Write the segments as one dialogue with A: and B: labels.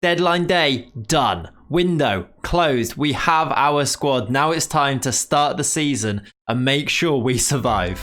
A: Deadline day, done. Window, closed. We have our squad. Now it's time to start the season and make sure we survive.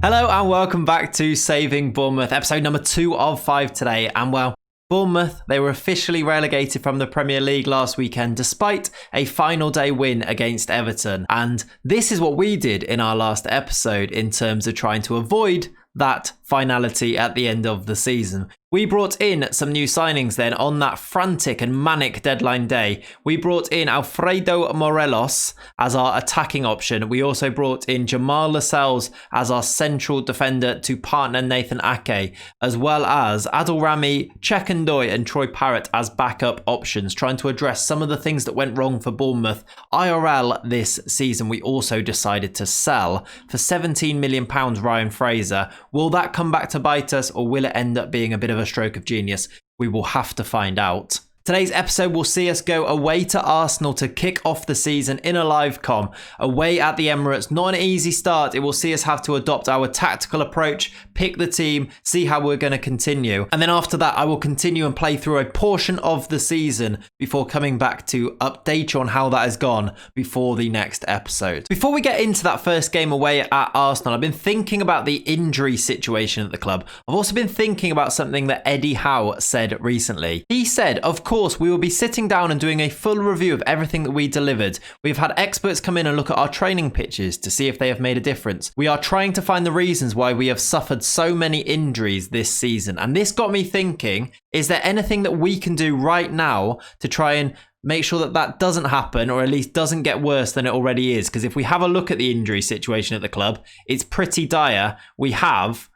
A: Hello and welcome back to Saving Bournemouth, episode number 2 of 5 today. And well, Bournemouth, they were officially relegated from the Premier League last weekend despite a final day win against Everton. And this is what we did in our last episode in terms of trying to avoid that finality at the end of the season. We brought in some new signings then on that frantic and manic deadline day. We brought in Alfredo Morelos as our attacking option. We also brought in Jamal Lascelles as our central defender to partner Nathan Ake, as well as Adil Rami, Chekandoy and Troy Parrott as backup options, trying to address some of the things that went wrong for Bournemouth. IRL this season, we also decided to sell for £17 million Ryan Fraser. Will that come back to bite us, or will it end up being a bit of a stroke of genius? We will have to find out. Today's episode will see us go away to Arsenal to kick off the season in a live comm. Away at the Emirates, not an easy start. It will see us have to adopt our tactical approach, pick the team, see how we're going to continue. And then after that, I will continue and play through a portion of the season before coming back to update you on how that has gone before the next episode. Before we get into that first game away at Arsenal, I've been thinking about the injury situation at the club. I've also been thinking about something that Eddie Howe said recently. He said, of course, we will be sitting down and doing a full review of everything that we delivered. We've had experts come in and look at our training pitches to see if they have made a difference. We are trying to find the reasons why we have suffered so many injuries this season. And this got me thinking, is there anything that we can do right now to try and make sure that that doesn't happen, or at least doesn't get worse than it already is? Because if we have a look at the injury situation at the club, it's pretty dire. We have,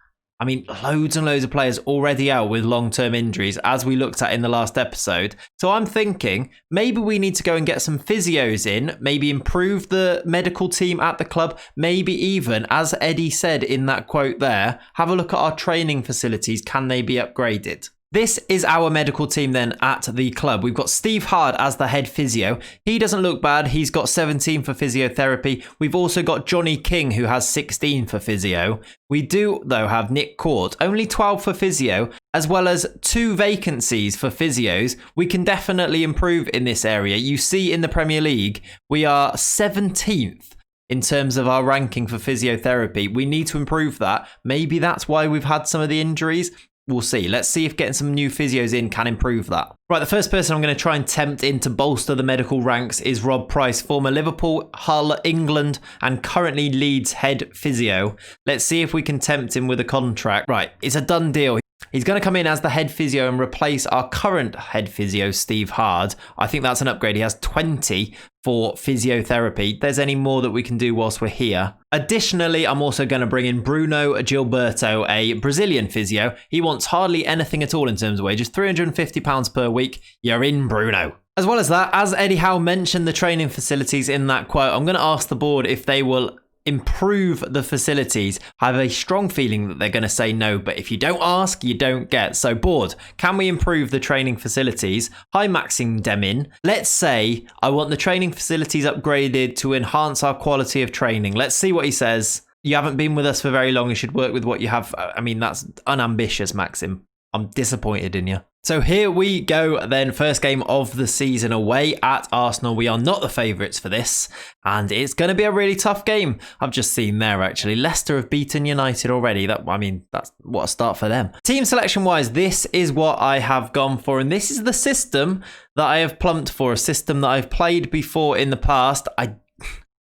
A: loads and loads of players already out with long-term injuries, as we looked at in the last episode. So I'm thinking maybe we need to go and get some physios in, maybe improve the medical team at the club, maybe even, as Eddie said in that quote there, have a look at our training facilities. Can they be upgraded? This is our medical team then at the club. We've got Steve Hard as the head physio. He doesn't look bad. He's got 17 for physiotherapy. We've also got Johnny King, who has 16 for physio. We do, though, have Nick Court, only 12 for physio, as well as 2 vacancies for physios. We can definitely improve in this area. You see in the Premier League, we are 17th. In terms of our ranking for physiotherapy. We need to improve that. Maybe that's why we've had some of the injuries. We'll see. Let's see if getting some new physios in can improve that. Right, the first person I'm going to try and tempt in to bolster the medical ranks is Rob Price, former Liverpool, Hull, England, and currently Leeds head physio. Let's see if we can tempt him with a contract. Right, it's a done deal. He's going to come in as the head physio and replace our current head physio, Steve Hard. I think that's an upgrade. He has 20 for physiotherapy. If there's any more that we can do whilst we're here. Additionally, I'm also going to bring in Bruno Gilberto, a Brazilian physio. He wants hardly anything at all in terms of wages, £350 per week. You're in, Bruno. As well as that, as Eddie Howe mentioned the training facilities in that quote, I'm going to ask the board if they will improve the facilities. I have a strong feeling that they're going to say no, but if you don't ask, you don't get. So board, can we improve the training facilities? Hi Maxim Demin. Let's say I want the training facilities upgraded to enhance our quality of training. Let's see what he says. You haven't been with us for very long. You should work with what you have. That's unambitious, Maxim. I'm disappointed in you. So here we go then, first game of the season away at Arsenal. We are not the favourites for this, and it's going to be a really tough game. I've just seen there actually, Leicester have beaten United already. That's what a start for them. Team selection wise, this is what I have gone for, and this is the system that I have plumped for, a system that I've played before in the past.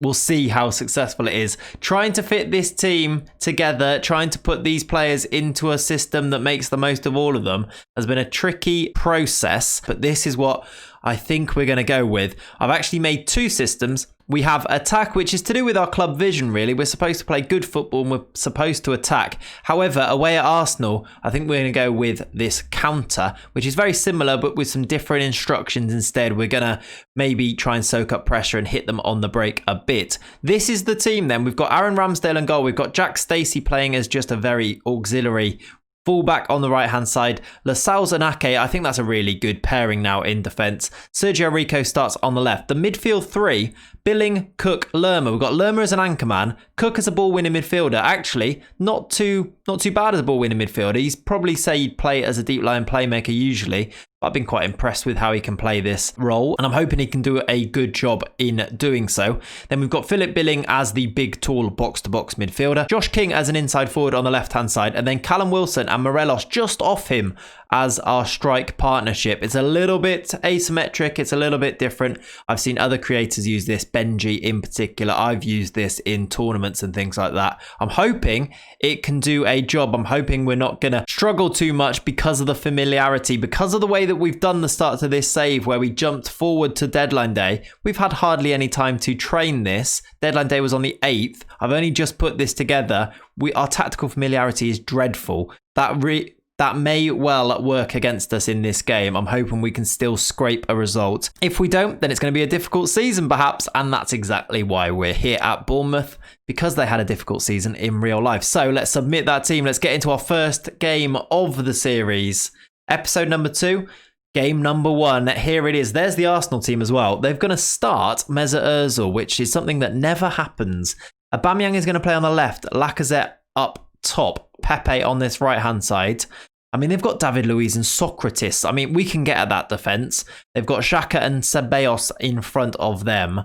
A: We'll see how successful it is. Trying to fit this team together, trying to put these players into a system that makes the most of all of them has been a tricky process, but this is what I think we're going to go with. I've actually made 2 systems. We have attack, which is to do with our club vision, really. We're supposed to play good football and we're supposed to attack. However, away at Arsenal, I think we're going to go with this counter, which is very similar, but with some different instructions instead. We're going to maybe try and soak up pressure and hit them on the break a bit. This is the team then. We've got Aaron Ramsdale in goal. We've got Jack Stacey playing as just a very auxiliary Fullback on the right-hand side, Lascelles and Ake. I think that's a really good pairing now in defence. Sergio Rico starts on the left. The midfield three, Billing, Cook, Lerma. We've got Lerma as an anchor man, Cook as a ball-winning midfielder. Actually, not too bad as a ball-winning midfielder. He's probably say he'd play as a deep line playmaker usually. I've been quite impressed with how he can play this role, and I'm hoping he can do a good job in doing so. Then we've got Philip Billing as the big, tall box-to-box midfielder, Josh King as an inside forward on the left-hand side, and then Callum Wilson and Morelos just off him as our strike partnership. It's a little bit asymmetric, it's a little bit different. I've seen other creators use this, Benji in particular. I've used this in tournaments and things like that. I'm hoping it can do a job. I'm hoping we're not going to struggle too much because of the familiarity, because of the way that we've done the start to this save where we jumped forward to deadline day. We've had hardly any time to train this. Deadline day was on the 8th. I've only just put this together. Our tactical familiarity is dreadful. That may well work against us in this game. I'm hoping we can still scrape a result. If we don't, then it's going to be a difficult season perhaps, and that's exactly why we're here at Bournemouth, because they had a difficult season in real life. So let's submit that team. Let's get into our first game of the series. Episode number 2, game number 1. Here it is. There's the Arsenal team as well. They're going to start Mesut Ozil, which is something that never happens. Aubameyang is going to play on the left, Lacazette up top, Pepe on this right-hand side. I mean, they've got David Luiz and Socrates. I mean, we can get at that defence. They've got Xhaka and Ceballos in front of them.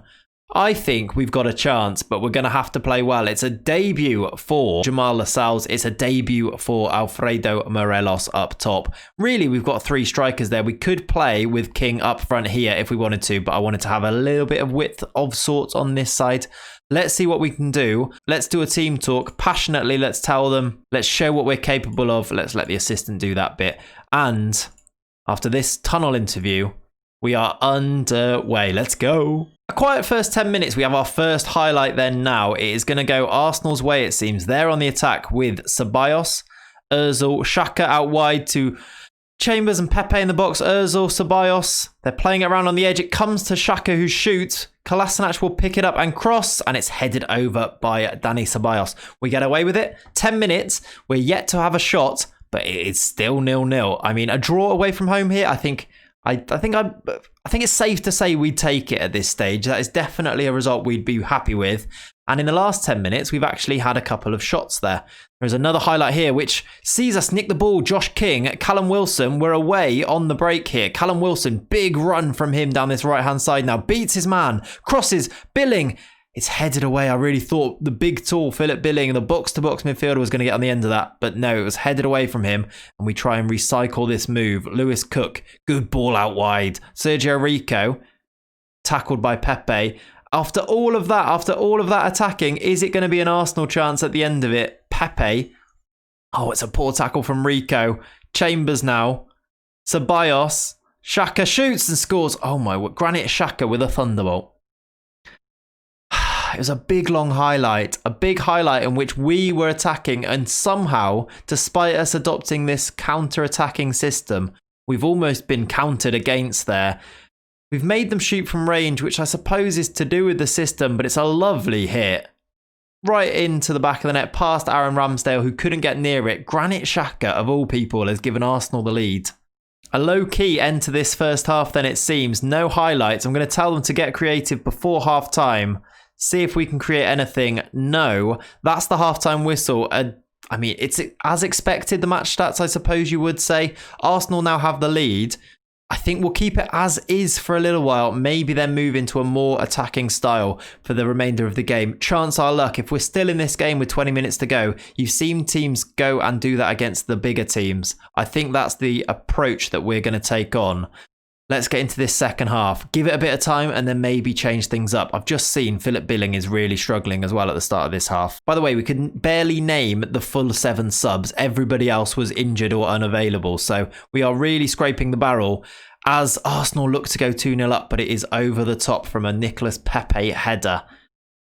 A: I think we've got a chance, but we're going to have to play well. It's a debut for Jamal Lascelles. It's a debut for Alfredo Morelos up top. Really, we've got 3 strikers there. We could play with King up front here if we wanted to, but I wanted to have a little bit of width of sorts on this side. Let's see what we can do. Let's do a team talk. Passionately, let's tell them. Let's show what we're capable of. Let's let the assistant do that bit. And after this tunnel interview, we are underway. Let's go. A quiet first 10 minutes. We have our first highlight then now. It is going to go Arsenal's way, it seems. They're on the attack with Ceballos, Ozil, Xhaka out wide to Chambers and Pepe in the box. Ozil, Ceballos. They're playing it around on the edge. It comes to Xhaka who shoots. Kolasinac will pick it up and cross, and it's headed over by Dani Ceballos. We get away with it. 10 minutes. We're yet to have a shot, but it is still 0-0. I mean, a draw away from home here, I think it's safe to say we'd take it at this stage. That is definitely a result we'd be happy with. And in the last 10 minutes, we've actually had a couple of shots there. There's another highlight here, which sees us nick the ball. Josh King, Callum Wilson, we're away on the break here. Callum Wilson, big run from him down this right-hand side now. Beats his man, crosses, Billing. It's headed away. I really thought the big, tall Philip Billing, the box-to-box midfielder, was going to get on the end of that. But no, it was headed away from him. And we try and recycle this move. Lewis Cook, good ball out wide. Sergio Rico, tackled by Pepe. After all of that attacking, is it going to be an Arsenal chance at the end of it? Pepe. Oh, it's a poor tackle from Rico. Chambers now. Ceballos. Xhaka shoots and scores. Oh my, Granit Xhaka with a thunderbolt. It was a big long highlight. A big highlight in which we were attacking, and somehow, despite us adopting this counter-attacking system, we've almost been countered against there. We've made them shoot from range, which I suppose is to do with the system, but it's a lovely hit. Right into the back of the net, past Aaron Ramsdale, who couldn't get near it. Granit Xhaka, of all people, has given Arsenal the lead. A low-key end to this first half, then it seems. No highlights. I'm going to tell them to get creative before half-time. See if we can create anything. No. That's the half-time whistle. I mean, it's as expected, the match stats, I suppose you would say. Arsenal now have the lead. I think we'll keep it as is for a little while, maybe then move into a more attacking style for the remainder of the game. Chance our luck. If we're still in this game with 20 minutes to go, you've seen teams go and do that against the bigger teams. I think that's the approach that we're going to take on. Let's get into this second half. Give it a bit of time and then maybe change things up. I've just seen Philip Billing is really struggling as well at the start of this half. By the way, we could barely name the full 7 subs. Everybody else was injured or unavailable. So we are really scraping the barrel as Arsenal look to go 2-0 up, but it is over the top from a Nicolas Pepe header.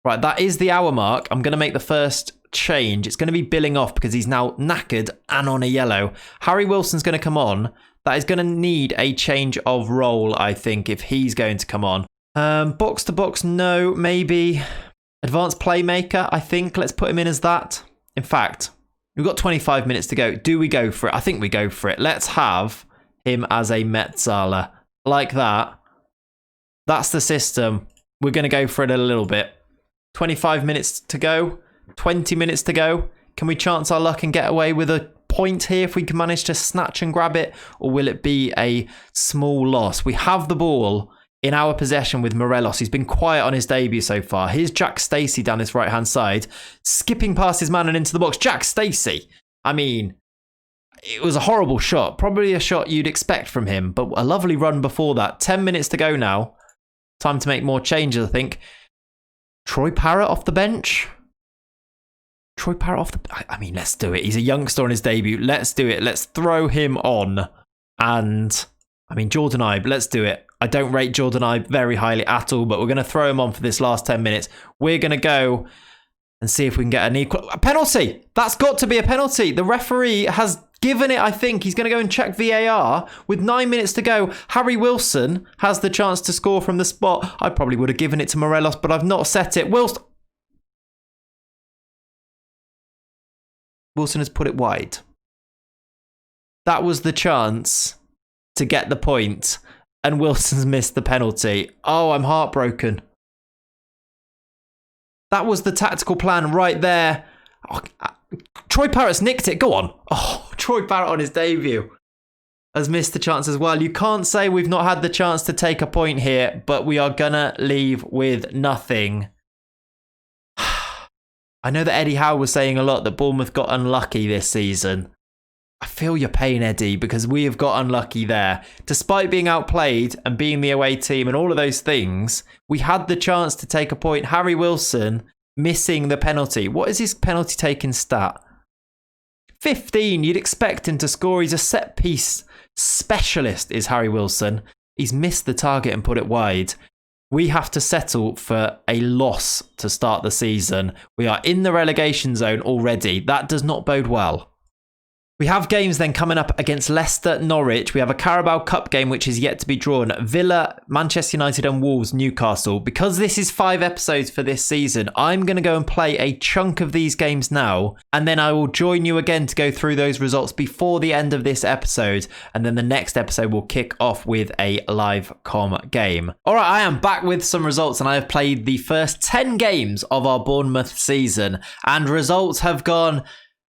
A: Right, that is the hour mark. I'm going to make the first change. It's going to be Billing off because he's now knackered and on a yellow. Harry Wilson's going to come on. That is going to need a change of role, I think, if he's going to come on. Box to box, no. Maybe advanced playmaker, I think. Let's put him in as that. In fact, We've got 25 minutes to go. Do we go for it? I think we go for it. Let's have him as a Metzala. Like that. That's the system. We're going to go for it a little bit. 25 minutes to go. 20 minutes to go. Can we chance our luck and get away with a point here if we can manage to snatch and grab it? Or will it be a small loss? We have the ball in our possession with Morelos. He's been quiet on his debut so far. Here's Jack Stacey down his right-hand side, skipping past his man and into the box. Jack Stacey. I mean, it was a horrible shot. Probably a shot you'd expect from him, but a lovely run before that. 10 minutes to go now. Time to make more changes, I think. Troy Parrott off the bench. Troy Parrott off the... I mean, let's do it. He's a youngster on his debut. Let's do it. Let's throw him on. And, I mean, Jordan Ibe, let's do it. I don't rate Jordan Ibe very highly at all, but we're going to throw him on for this last 10 minutes. We're going to go and see if we can get an equal... A penalty! That's got to be a penalty. The referee has given it, I think. He's going to go and check VAR. With 9 minutes to go, Harry Wilson has the chance to score from the spot. I probably would have given it to Morelos, but I've not set it. Wilson has put it wide. That was the chance to get the point. And Wilson's missed the penalty. Oh, I'm heartbroken. That was the tactical plan right there. Oh, Troy Parrott's nicked it. Go on. Oh, Troy Parrott on his debut has missed the chance as well. You can't say we've not had the chance to take a point here, but we are going to leave with nothing. I know that Eddie Howe was saying a lot that Bournemouth got unlucky this season. I feel your pain, Eddie, because we have got unlucky there. Despite being outplayed and being the away team and all of those things, we had the chance to take a point. Harry Wilson missing the penalty. What is his penalty taking stat? 15. You'd expect him to score. He's a set piece specialist, is Harry Wilson. He's missed the target and put it wide. We have to settle for a loss to start the season. We are in the relegation zone already. That does not bode well. We have games then coming up against Leicester, Norwich. We have a Carabao Cup game which is yet to be drawn. Villa, Manchester United and Wolves, Newcastle. Because this is 5 episodes for this season, I'm going to go and play a chunk of these games now. And then I will join you again to go through those results before the end of this episode. And then the next episode will kick off with a live comm game. All right, I am back with some results and I have played the first 10 games of our Bournemouth season. And results have gone...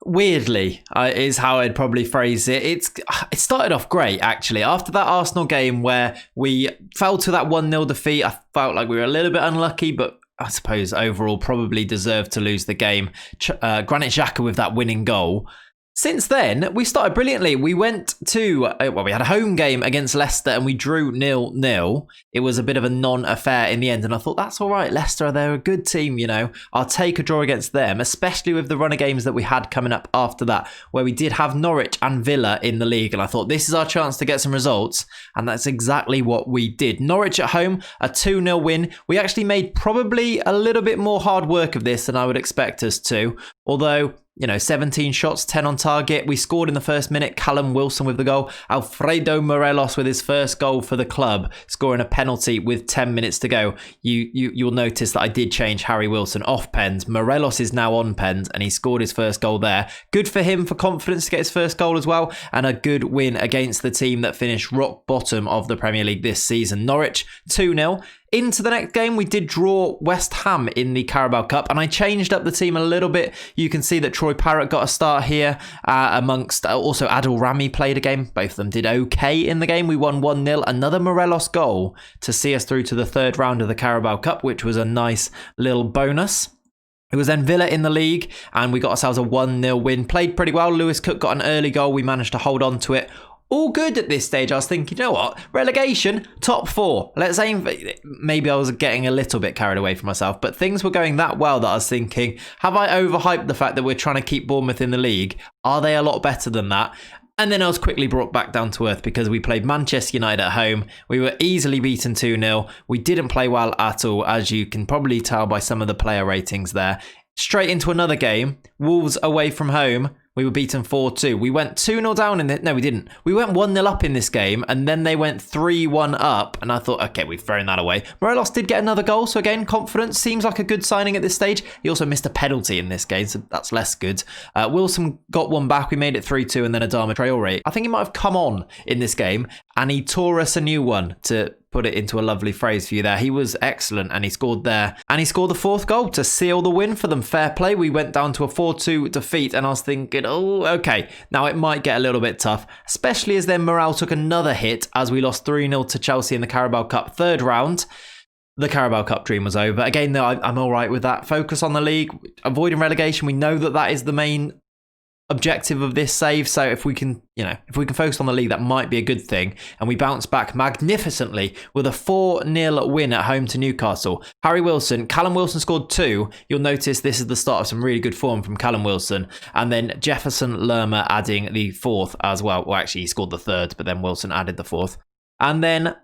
A: weirdly, is how I'd probably phrase it. It started off great, actually. After that Arsenal game where we fell to that 1-0 defeat, I felt like we were a little bit unlucky, but I suppose overall probably deserved to lose the game. Granit Xhaka with that winning goal. Since then, we started brilliantly. We went to, we had a home game against Leicester and we drew 0-0. It was a bit of a non-affair in the end. And I thought, that's all right. Leicester, they're a good team, you know. I'll take a draw against them, especially with the run of games that we had coming up after that, where we did have Norwich and Villa in the league. And I thought, this is our chance to get some results. And that's exactly what we did. Norwich at home, a 2-0 win. We actually made probably a little bit more hard work of this than I would expect us to. Although... 17 shots, 10 on target. We scored in the first minute. Callum Wilson with the goal. Alfredo Morelos with his first goal for the club, scoring a penalty with 10 minutes to go. You'll notice that I did change Harry Wilson off pens. Morelos is now on pens and he scored his first goal there. Good for him for confidence to get his first goal as well. And a good win against the team that finished rock bottom of the Premier League this season. Norwich 2-0. Into the next game, we did draw West Ham in the Carabao Cup, and I changed up the team a little bit. You can see that Troy Parrott got a start here, amongst also Adil Rami played a game. Both of them did okay in the game. We won 1-0. Another Morelos goal to see us through to the third round of the Carabao Cup, which was a nice little bonus. It was then Villa in the league, and we got ourselves a 1-0 win. Played pretty well. Lewis Cook got an early goal. We managed to hold on to it. All good at this stage. I was thinking, you know what? Relegation, top 4. Let's aim for... Maybe I was getting a little bit carried away from myself, but things were going that well that I was thinking, have I overhyped the fact that we're trying to keep Bournemouth in the league? Are they a lot better than that? And then I was quickly brought back down to earth because we played Manchester United at home. We were easily beaten 2-0. We didn't play well at all, as you can probably tell by some of the player ratings there. Straight into another game. Wolves away from home. we were beaten 4-2. We went 2-0 down in it. No, we didn't. We went 1-0 up in this game, and then they went 3-1 up, and I thought, okay, we've thrown that away. Morelos did get another goal, so again, confidence seems like a good signing at this stage. He also missed a penalty in this game, so that's less good. Wilson got one back. We made it 3-2, and then Adama Traore. I think he might have come on in this game, and he tore us a new one, to put it into a lovely phrase for you there. He was excellent, and he scored there. And he scored the 4th goal to seal the win for them. Fair play. We went down to a 4-2 defeat, and I was thinking, oh, okay, now it might get a little bit tough, especially as then morale took another hit as we lost 3-0 to Chelsea in the Carabao Cup 3rd round. The Carabao Cup dream was over. Again, though, I'm all right with that. Focus on the league, avoiding relegation. We know that that is the main objective of this save, so if we can focus on the league, that might be a good thing. And we bounce back magnificently with a 4-0 win at home to Newcastle. Callum Wilson scored 2. You'll notice this is the start of some really good form from Callum Wilson, and then Jefferson Lerma adding the 4th as well. Well, actually he scored the 3rd, but then Wilson added the 4th. And then I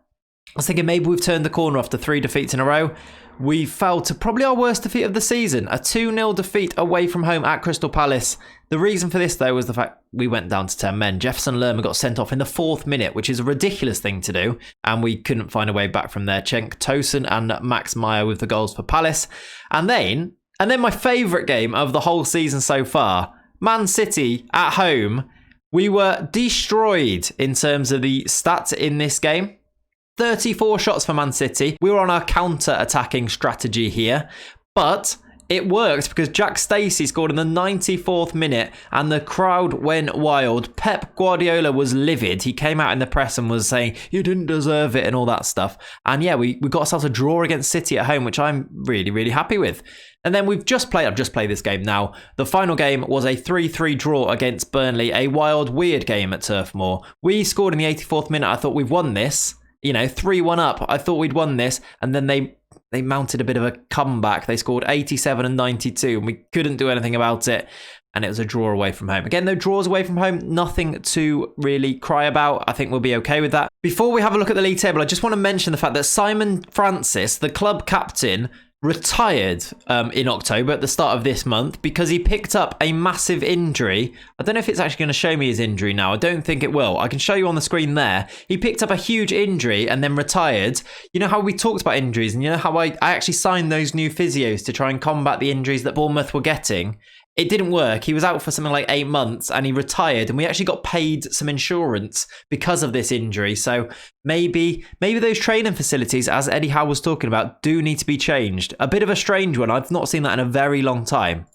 A: was thinking maybe we've turned the corner after 3 defeats in a row. We fell to probably our worst defeat of the season, a 2-0 defeat away from home at Crystal Palace. The reason for this, though, was the fact we went down to 10 men. Jefferson Lerma got sent off in the 4th minute, which is a ridiculous thing to do, and we couldn't find a way back from there. Cenk Tosun and Max Meyer with the goals for Palace. And then my favourite game of the whole season so far, Man City at home. We were destroyed in terms of the stats in this game. 34 shots for Man City. We were on our counter-attacking strategy here, but it worked because Jack Stacey scored in the 94th minute and the crowd went wild. Pep Guardiola was livid. He came out in the press and was saying, you didn't deserve it and all that stuff. And yeah, we got ourselves a draw against City at home, which I'm really, really happy with. And then I've just played this game now. The final game was a 3-3 draw against Burnley, a wild, weird game at Turf Moor. We scored in the 84th minute. I thought we've won this. 3-1 up. I thought we'd won this. And then they mounted a bit of a comeback. They scored 87 and 92, and we couldn't do anything about it. And it was a draw away from home. Again, though, draws away from home, nothing to really cry about. I think we'll be okay with that. Before we have a look at the league table, I just want to mention the fact that Simon Francis, the club captain, retired in October at the start of this month because he picked up a massive injury. I don't know if it's actually going to show me his injury now. I don't think it will. I can show you on the screen there. He picked up a huge injury and then retired. You know how we talked about injuries, and you know how I actually signed those new physios to try and combat the injuries that Bournemouth were getting? It didn't work. He was out for something like 8 months and he retired, and we actually got paid some insurance because of this injury. So maybe those training facilities, as Eddie Howe was talking about, do need to be changed. A bit of a strange one. I've not seen that in a very long time.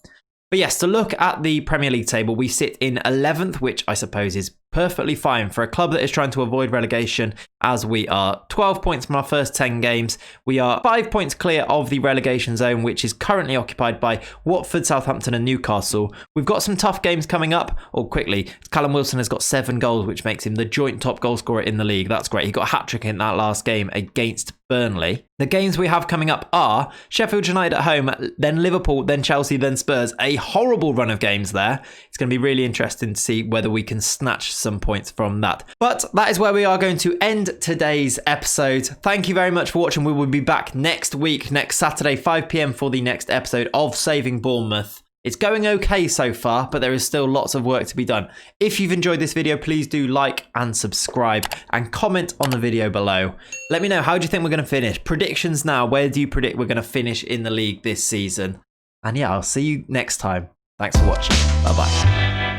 A: But yes, to look at the Premier League table, we sit in 11th, which I suppose is perfectly fine for a club that is trying to avoid relegation, as we are 12 points from our first 10 games. We are 5 points clear of the relegation zone, which is currently occupied by Watford, Southampton and Newcastle. We've got some tough games coming up. Quickly, Callum Wilson has got 7 goals, which makes him the joint top goal scorer in the league. That's great. He got a hat-trick in that last game against Burnley. The games we have coming up are Sheffield United at home, then Liverpool, then Chelsea, then Spurs. A horrible run of games there. It's going to be really interesting to see whether we can snatch some points from that. But that is where we are going to end today's episode. Thank you very much for watching. We will be back next week, next Saturday, 5 p.m. for the next episode of Saving Bournemouth. It's going okay so far, but there is still lots of work to be done. If you've enjoyed this video, please do like and subscribe and comment on the video below. Let me know, how do you think we're going to finish? Predictions now. Where do you predict we're going to finish in the league this season? And yeah, I'll see you next time. Thanks for watching. Bye-bye.